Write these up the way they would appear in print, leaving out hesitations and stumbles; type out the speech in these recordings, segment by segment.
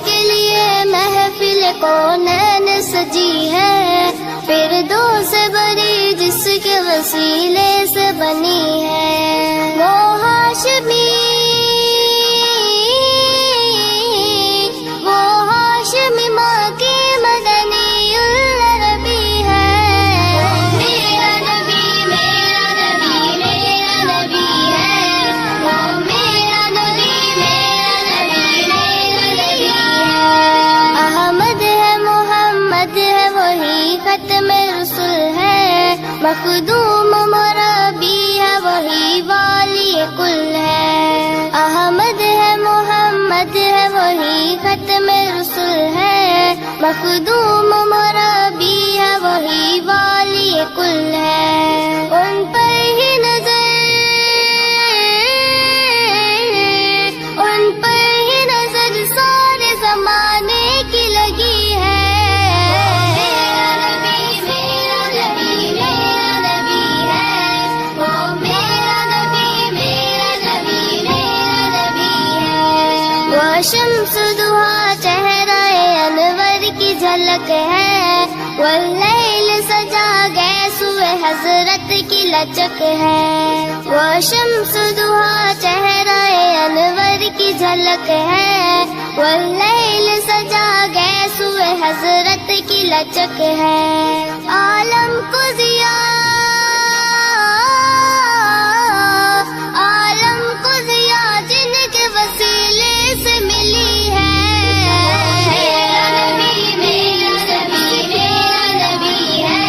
کے لیے محفل کونین سجی ہے، فردوس بری جس کے وسیلے سے بنی ہے، وہ ہاشمی ماں کی مدنی العربی ہے، میرا نبی میرا نبی میرا نبی ہے، وہ میرا نبی میرا نبی میرا نبی ہے، احمد ہے محمد ہے وہی ختم رسول ہے، مخدوم مربی ہے وہی والی کل ہے، احمد ہے محمد ہے وہی ختم رسول ہے، مخدوم مربی ہے وہی والی کل ہے، ان پر ہی نظر سارے زمانے کی لگی ہے، میرا نبی میرا نبی میرا نبی ہے، وہ میرا نبی میرا نبی میرا نبی ہے، وہ شمس دہا چہرہ انور کی جھلک ہے، واللیل سجا گیسوئے حضرت کی لچک ہے، وہ شمس دہا چہرہ انور کی جھلک ہے، واللیل سجا گیسوئے حضرت کی لچک ہے، عالم کو ضیاء جن کے وسیلے سے ملی ہے، میرا نبی میرا نبی میرا نبی ہے،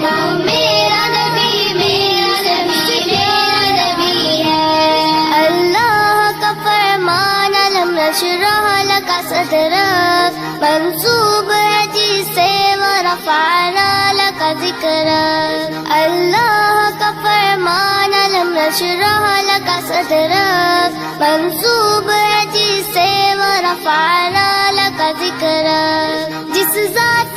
وہ میرا نبی میرا نبی میرا نبی ہے، اللہ کا فرمان علم نشرح لک صدرک منصوب ہے جسے ورفعنا لک ذکرک، اللہ کا فرمان علم نشرح لک صدرک منصوب ہے جسے ورفعنا لک ذکرک، جس ذات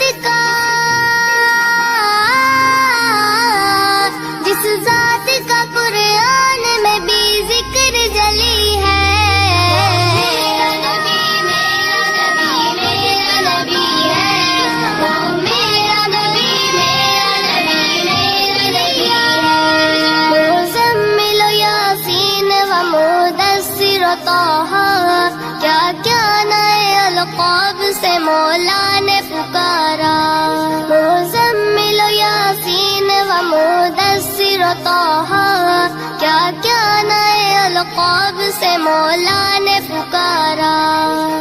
کا قرآن میں بھی ذکر جلی ہے، میرا نبی میرا نبی میرا نبی ہے، وہ میرا نبی میرا نبی میرا نبی ہے، مزمل یاسین و مدثر و طہ، کیا کیا نئے القاب سے مولا نے پکارا، مزمل یاسین و مدثر و طہ، کیا کیا نئے القاب سے مولا نے پکارا،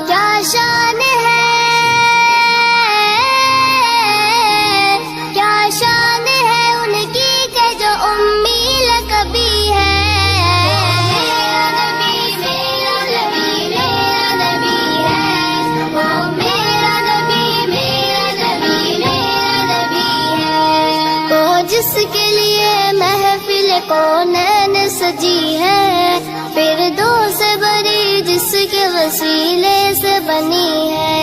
کیا شان ہے ان کی کہ جو امی لقبی ہے، میرا نبی میرا نبی میرا نبی ہے، وہ میرا نبی میرا نبی میرا نبی ہے، وہ جس کے لیے محفل کونین سجی ہے، فردوس بری جس کے وسیلے سے بنی ہے،